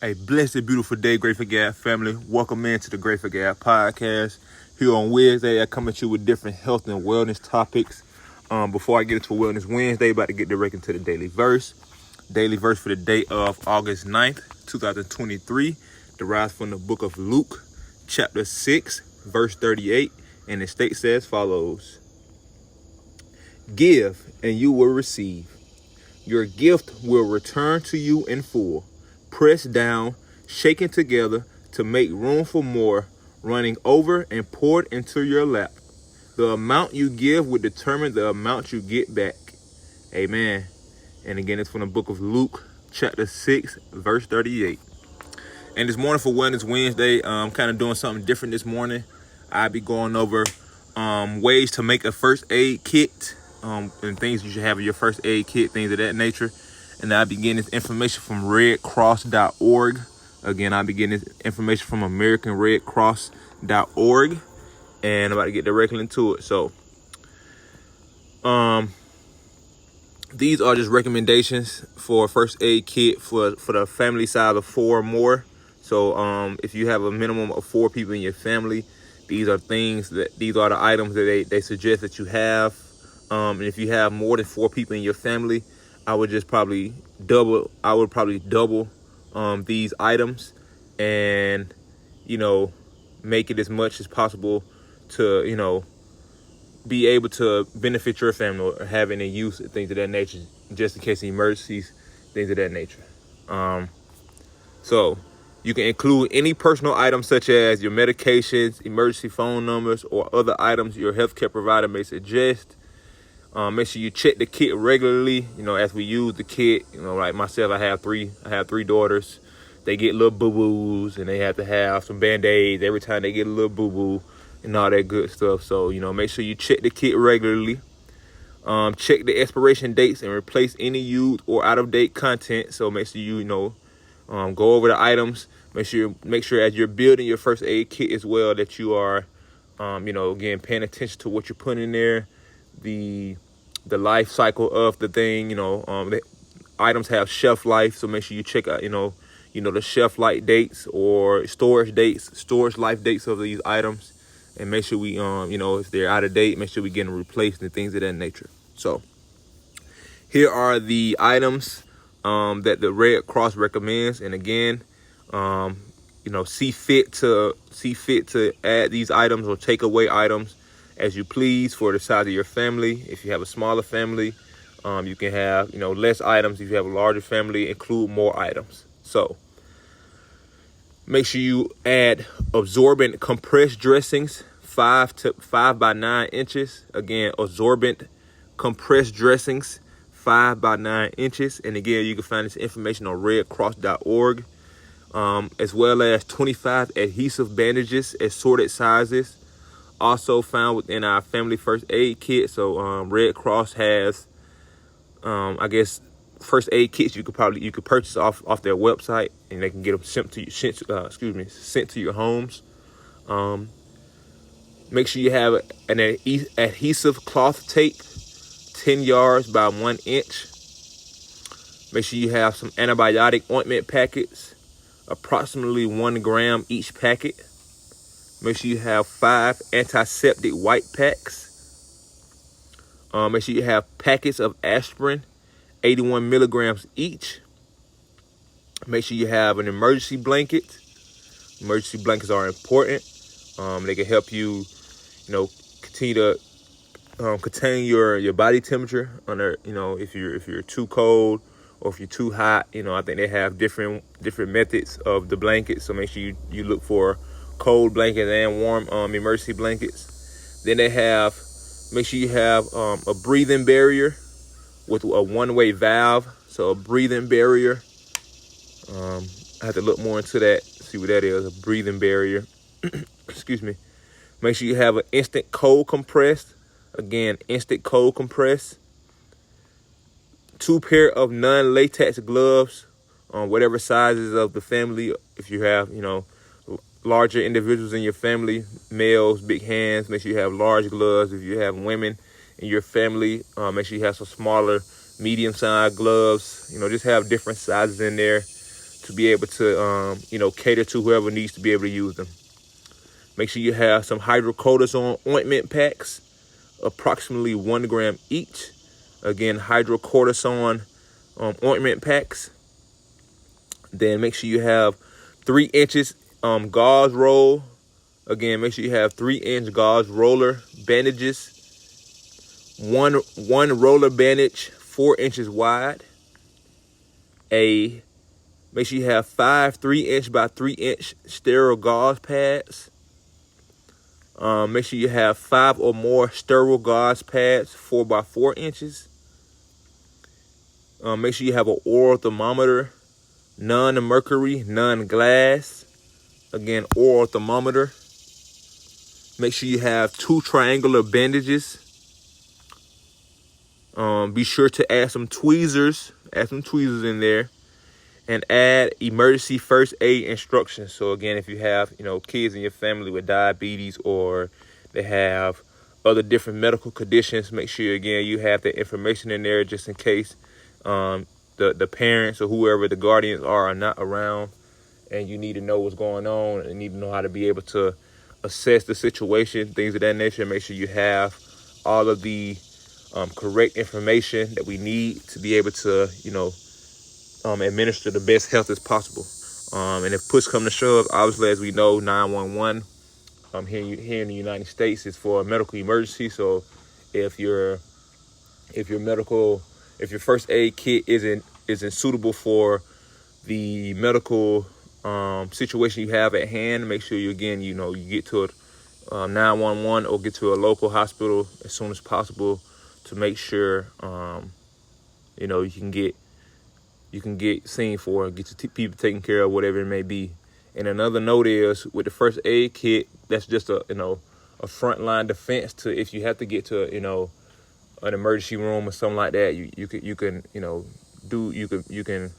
A blessed, beautiful day, Grateful Gab family. Welcome into the Grateful Gab podcast. Here on Wednesday, I come at you with different health and wellness topics. Before I get into Wellness Wednesday, about to get direct into the daily verse. Daily verse for the day of August 9th, 2023, derives from the book of Luke, chapter 6, verse 38, and it states as follows. Give, and you will receive. Your gift will return to you in full, pressed down, shaken together to make room for more, running over and poured into your lap. The amount you give will determine the amount you get back. Amen. And again, it's from the book of Luke, chapter 6, verse 38. And this morning for Wellness Wednesday, I'm kind of doing something different this morning. I'll be going over ways to make a first aid kit, and things you should have in your first aid kit, things of that nature. And I'll be getting this information from redcross.org. Again, I'll be getting this information from americanredcross.org. And I'm about to get directly into it. So, these are just recommendations for a first aid kit for the family size of 4 or more. So, if you have a minimum of 4 people in your family, these are the items that they suggest that you have. And if you have more than 4 people in your family, I would probably double these items and, make it as much as possible to, be able to benefit your family or have any use of things of that nature, just in case of emergencies, things of that nature. So you can include any personal items such as your medications, emergency phone numbers, or other items your healthcare provider may suggest. Make sure you check the kit regularly, as we use the kit. Like myself, I have three daughters. They get little boo-boos, and they have to have some Band-Aids every time they get a little boo-boo and all that good stuff. So, make sure you check the kit regularly. Check the expiration dates and replace any used or out-of-date content. So make sure you, go over the items. Make sure as you're building your first aid kit as well that you are, again, paying attention to what you're putting in there. The life cycle of the thing, the items have shelf life, so make sure you check out, the shelf life dates or storage life dates of these items, and make sure we, if they're out of date, make sure we get them replaced and things of that nature. So here are the items that the Red Cross recommends, and again, see fit to add these items or take away items as you please for the size of your family. If you have a smaller family, you can have, less items. If you have a larger family, include more items. So make sure you add absorbent compressed dressings, 5 by 9 inches. Again, absorbent compressed dressings, 5 by 9 inches. And again, you can find this information on redcross.org, as well as 25 adhesive bandages, assorted sizes, also found within our family first aid kit. So Red Cross has, first aid kits you could purchase off their website, and they can get them sent to your homes. Make sure you have an adhesive cloth tape, 10 yards by 1 inch. Make sure you have some antibiotic ointment packets, approximately 1 gram each packet. Make sure you have 5 antiseptic white packs. Make sure you have packets of aspirin, 81 milligrams each. Make sure you have an emergency blanket. Emergency blankets are important. They can help you, continue to contain your body temperature under, if you're too cold or if you're too hot. I think they have different methods of the blankets. So make sure you look for cold blankets and warm emergency blankets. Then make sure you have a breathing barrier with a one-way valve. So a breathing barrier. I have to look more into that, see what that is, a breathing barrier. Excuse me. Make sure you have an instant cold compress. Again, instant cold compress. 2 pair of non-latex gloves, whatever sizes of the family. If you have, larger individuals in your family, males, big hands, make sure you have large gloves. If you have women in your family, make sure you have some smaller, medium-sized gloves. Just have different sizes in there. to be able to, cater to whoever needs to be able to use them. Make sure you have some hydrocortisone ointment packs, approximately 1 gram each. Again, hydrocortisone ointment packs. Then make sure you have 3 inches gauze roll. Again, make sure you have 3-inch gauze roller bandages. One roller bandage 4 inches wide. Make sure you have 5 3-inch by 3-inch sterile gauze pads. Make sure you have 5 or more sterile gauze pads 4 by 4 inches. Make sure you have an oral thermometer, none mercury, none glass. Again, oral thermometer. Make sure you have 2 triangular bandages. Be sure to add some tweezers. Add some tweezers in there. And add emergency first aid instructions. So again, if you have, kids in your family with diabetes or they have other different medical conditions, make sure, again, you have the information in there just in case the parents or whoever the guardians are not around, and you need to know what's going on and need to know how to be able to assess the situation, things of that nature. Make sure you have all of the correct information that we need to be able to, administer the best health as possible. And if push come to shove, obviously, as we know, 911 here in the United States is for a medical emergency. So if your first aid kit isn't suitable for the medical situation you have at hand, make sure you get to a 911 or get to a local hospital as soon as possible to make sure you can get seen for, get your people taken care of, whatever it may be. And another note is, with the first aid kit, that's just a frontline defense to if you have to get to an emergency room or something like that. You can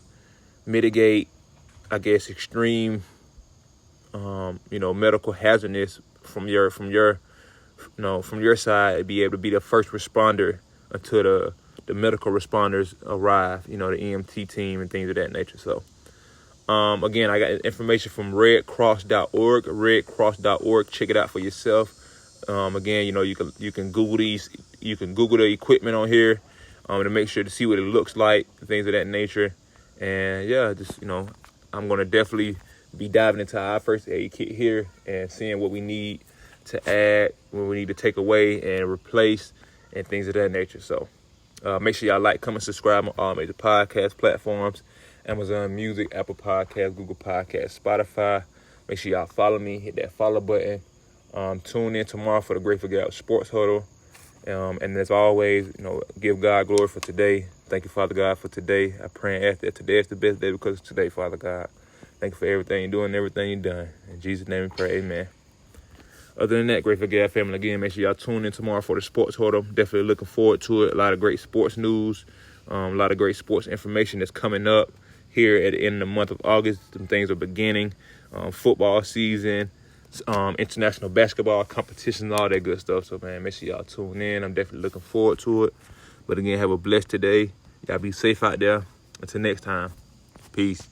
mitigate, I guess, extreme medical hazardness from your side, be able to be the first responder until the medical responders arrive, the EMT team and things of that nature. So, again, I got information from redcross.org, redcross.org. Check it out for yourself. Again, you can Google these, you can Google the equipment on here, to make sure to see what it looks like, things of that nature. And yeah, just, I'm going to definitely be diving into our first aid kit here and seeing what we need to add, what we need to take away and replace, and things of that nature. So, make sure y'all like, comment, subscribe on all major podcast platforms: Amazon Music, Apple Podcasts, Google Podcasts, Spotify. Make sure y'all follow me, hit that follow button. Tune in tomorrow for the Grateful Gap Sports Huddle. And as always, give God glory for today. Thank you, Father God, for today. I pray and ask that today is the best day because it's today, Father God. Thank you for everything you're doing, everything you've done. In Jesus' name we pray, amen. Other than that, Grateful Gab family, again, make sure y'all tune in tomorrow for the Sports Huddle. Definitely looking forward to it. A lot of great sports news, a lot of great sports information that's coming up here at the end of the month of August. Some things are beginning. Football season, international basketball competitions, all that good stuff. So, man, make sure y'all tune in. I'm definitely looking forward to it. But again, have a blessed today. Y'all be safe out there. Until next time, peace.